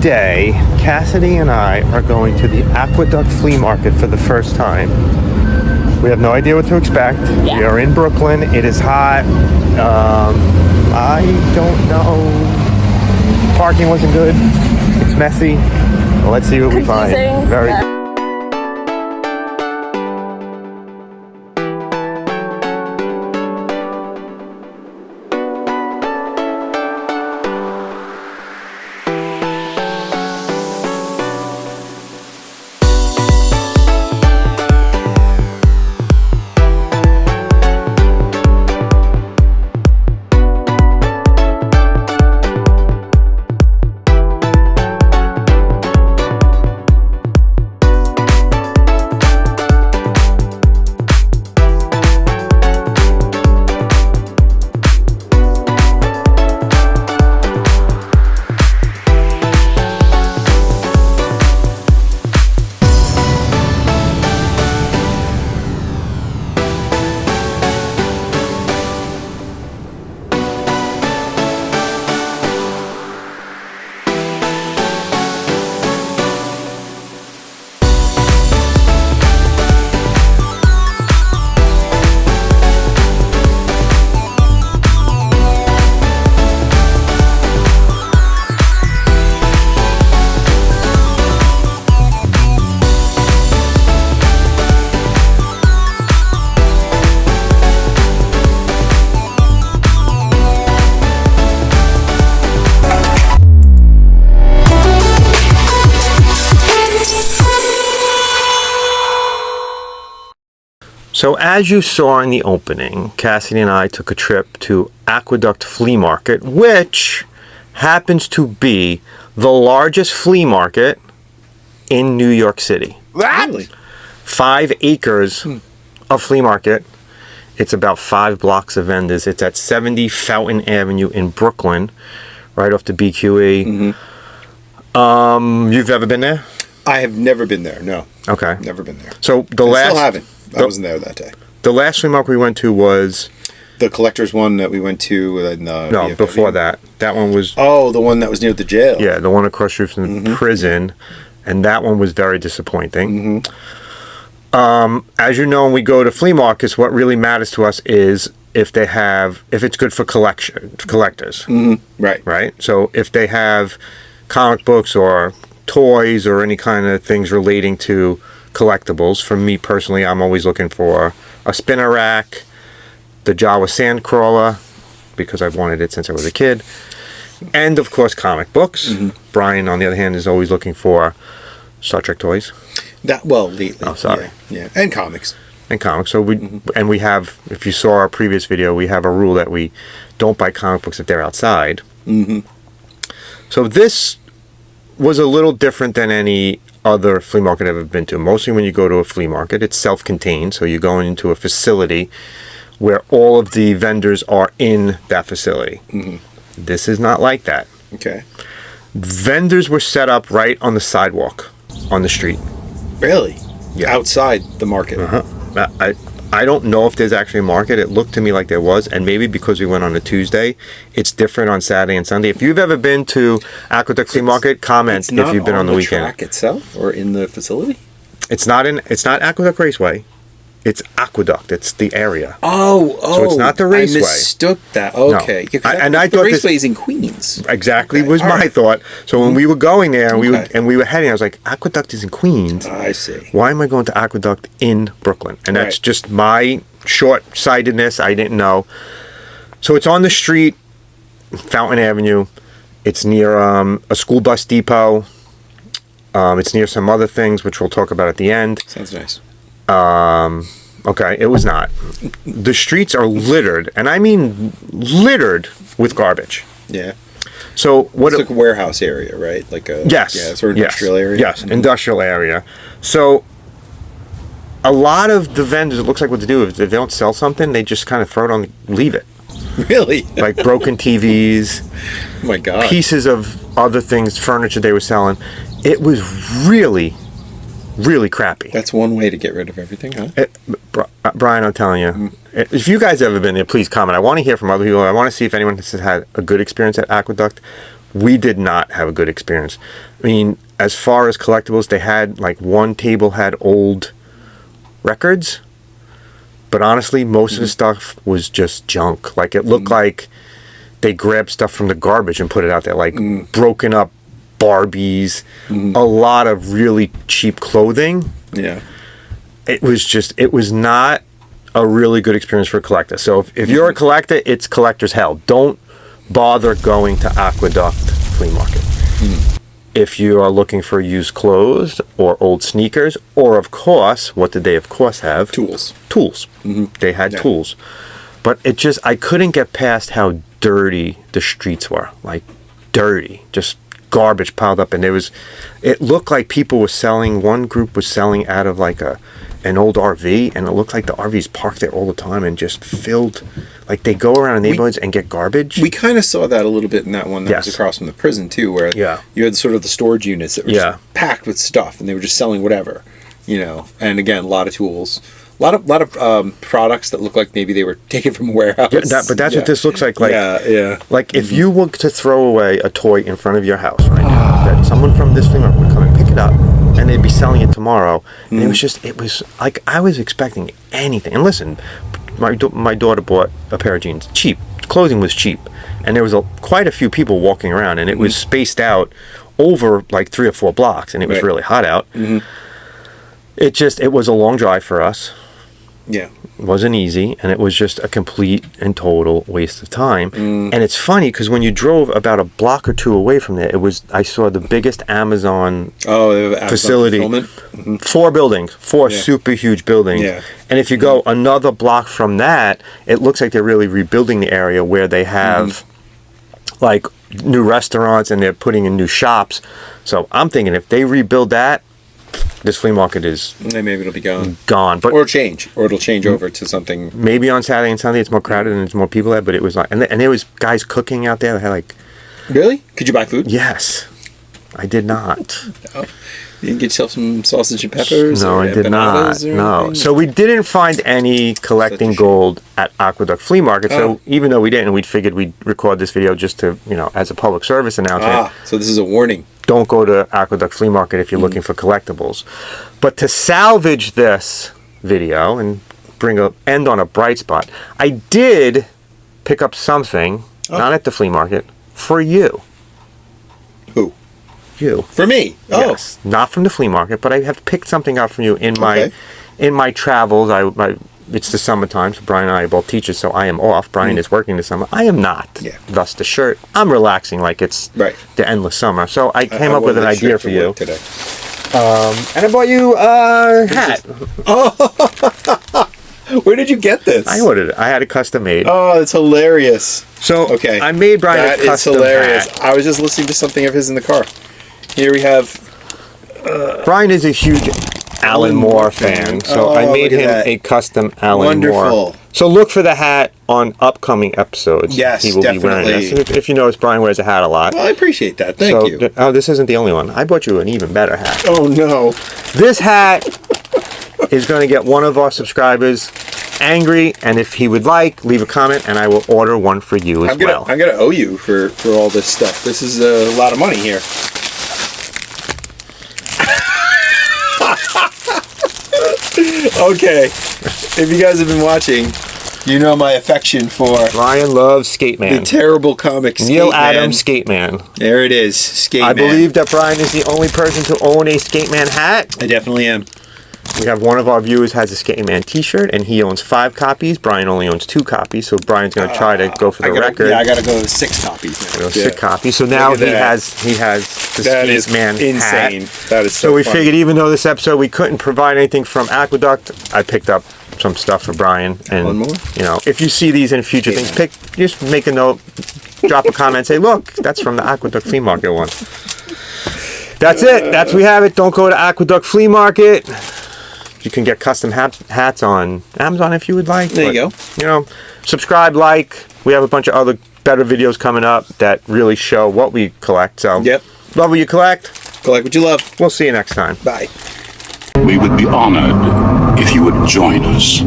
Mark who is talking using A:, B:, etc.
A: today, Cassidy and I are going to the Aqueduck Flea Market for the first time. We have no idea what to expect.
B: Yeah.
A: We are in Brooklyn. It is hot. I don't know. Parking wasn't good. It's messy. Let's see what we find. Very. So as you saw in the opening, Cassidy and I took a trip to Aqueduck Flea Market, which happens to be the largest flea market in New York City.
B: Really?
A: 5 acres of flea market. It's about 5 blocks of vendors. It's at 70 Fountain Avenue in Brooklyn, right off the BQE. You've ever been there?
B: I have never been there, no.
A: Okay.
B: Never been there.
A: So the
B: I
A: last...
B: still haven't. I wasn't there that day.
A: The last flea market we went to was...
B: The collector's one that we went to in
A: No,
B: VFW.
A: before that. That one was...
B: Oh, the one that was near the jail.
A: Yeah, the one across the street from the prison. And that one was very disappointing. As you know, when we go to flea markets, what really matters to us is if it's good for collectors.
B: Right.
A: Right? So if they have comic books or toys or any kind of things relating to collectibles. For me personally, I'm always looking for a spinner rack, the Jawa Sandcrawler, because I've wanted it since I was a kid, and of course comic books. Brian, on the other hand, is always looking for Star Trek toys.
B: Lately.
A: Oh, sorry.
B: Yeah. And comics.
A: So we have, if you saw our previous video, we have a rule that we don't buy comic books if they're outside. So this was a little different than any other flea market I've ever been to. Mostly when you go to a flea market, it's self-contained, so you're going into a facility where all of the vendors are in that facility. This is not like that.
B: Okay.
A: Vendors were set up right on the sidewalk on the street.
B: Really?
A: Yeah.
B: Outside the market.
A: I don't know if there's actually a market. It looked to me like there was, and maybe because we went on a Tuesday, it's different on Saturday and Sunday. If you've ever been to Aqueduck Flea Market, comment if you've been on the weekend.
B: Track itself or in the facility?
A: It's not Aqueduck Raceway. It's Aqueduct. It's the area.
B: Oh.
A: So it's not the raceway.
B: I mistook that. Okay.
A: No.
B: I thought the raceway is in Queens.
A: Exactly was my thought. So when we were going there and we were heading, I was like, Aqueduct is in Queens.
B: I see.
A: Why am I going to Aqueduct in Brooklyn? And that's just my short-sightedness. I didn't know. So it's on the street, Fountain Avenue. It's near a school bus depot. It's near some other things, which we'll talk about at the end.
B: Sounds nice.
A: Okay, it was not. The streets are littered, and I mean littered with garbage.
B: Yeah.
A: So what?
B: It's like a warehouse area, right? Like a sort of industrial area.
A: Yes, industrial area. So a lot of the vendors, it looks like what they do, if they don't sell something, they just kind of throw it on, leave it.
B: Really?
A: Like broken TVs.
B: Oh my God.
A: Pieces of other things, furniture they were selling. It was really crappy.
B: That's one way to get rid of everything, huh?
A: Brian, I'm telling you, if you guys ever been there, please comment. I want to hear from other people. I want to see if anyone has had a good experience at Aqueduct. we did not have a good experience. I mean, as far as collectibles, they had like one table had old records, but honestly, most of the stuff was just junk. Like it looked like they grabbed stuff from the garbage and put it out there, like broken up Barbies, a lot of really cheap clothing.
B: Yeah.
A: It was not a really good experience for a collector. So if you're a collector, it's collector's hell. Don't bother going to Aqueduck Flea Market. If you are looking for used clothes or old sneakers, or of course, what did they of course have?
B: Tools.
A: They had tools. But I couldn't get past how dirty the streets were. Like dirty, just garbage piled up, and it looked like people were selling. One group was selling out of like an old RV, and it looked like the RVs parked there all the time and just filled. Like they go around in neighborhoods and get garbage.
B: We kind of saw that a little bit in that one that was across from the prison too, where you had sort of the storage units that were just packed with stuff, and they were just selling whatever, And again, a lot of tools. A lot of products that look like maybe they were taken from a warehouse.
A: But that's what this looks like. Like, Like if you were to throw away a toy in front of your house right now, that someone from this flea market would come and pick it up, and they'd be selling it tomorrow. And it was like I was expecting anything. And listen, my daughter bought a pair of jeans, cheap. Clothing was cheap, and there was quite a few people walking around, and it was spaced out over like 3 or 4 blocks, and it was really hot out. It was a long drive for us.
B: Yeah.
A: It wasn't easy, and it was just a complete and total waste of time. And it's funny because when you drove about a block or 2 away from there, I saw the biggest Amazon facility. 4 buildings, 4 super huge buildings. Yeah. And if you go another block from that, it looks like they're really rebuilding the area where they have like new restaurants and they're putting in new shops. So I'm thinking if they rebuild that, this flea market is
B: maybe it'll be
A: gone, but
B: it'll change over to something.
A: Maybe on Saturday and Sunday it's more crowded and there's more people there. But it was like, and there was guys cooking out there. They had like,
B: really? Could you buy food?
A: Yes, I did not.
B: No. You didn't get yourself some sausage and peppers?
A: No, I did not. No. So we didn't find any collecting gold at Aqueduck Flea Market. So even though we didn't, we figured we'd record this video just to, as a public service announcement.
B: So this is a warning.
A: Don't go to Aqueduck Flea Market if you're looking for collectibles. But to salvage this video and end on a bright spot, I did pick up something, not at the flea market, for you.
B: Who?
A: You.
B: For me?
A: Yes. Not from the flea market, but I have picked something up from you in my travels. It's the summertime, so Brian and I are both teachers, so I am off. Brian is working this summer. I am not. Yeah. Thus the shirt. I'm relaxing like it's the endless summer. So I came up with an idea for you.
B: Today.
A: And I bought you a hat.
B: Where did you get this?
A: I ordered it. I had it custom made.
B: Oh, it's hilarious.
A: So I made Brian a custom hat.
B: I was just listening to something of his in the car. Here we have...
A: Brian is a huge Alan Moore fan, so I made him a custom Alan Moore. So look for the hat on upcoming episodes.
B: Yes,
A: he will be wearing this. If you notice, Brian wears a hat a lot.
B: Well, I appreciate that. Thank you.
A: This isn't the only one. I bought you an even better hat.
B: Oh no!
A: This hat is going to get one of our subscribers angry, and if he would like, leave a comment, and I will order one for you as well.
B: I'm gonna owe you for all this stuff. This is a lot of money here. Okay, if you guys have been watching, you know my affection for
A: Brian loves Skate Man.
B: The terrible comic Skate
A: Neil
B: Man.
A: Adams Skate Man.
B: There it is, Skate Man.
A: I believe that Brian is the only person to own a Skate Man hat.
B: I definitely am.
A: We have one of our viewers has a Skate Man t-shirt, and he owns 5 copies. Brian only owns 2 copies, so Brian's going to try to go for the record.
B: Yeah, I got to go with 6 copies now.
A: 6 copies. So now he has the Skate Man
B: insane.
A: Hat.
B: That is
A: so we figured, even though this episode we couldn't provide anything from Aqueduct, I picked up some stuff for Brian. And
B: one more?
A: If you see these in future things, just make a note, drop a comment, say, look, that's from the Aqueduct Flea Market one. That's it. We have it. Don't go to Aqueduct Flea Market. You can get custom hats on Amazon if you would like.
B: There you go.
A: Subscribe, like. We have a bunch of other better videos coming up that really show what we collect. So, love what you collect.
B: Collect what you love.
A: We'll see you next time.
B: Bye.
C: We would be honored if you would join us.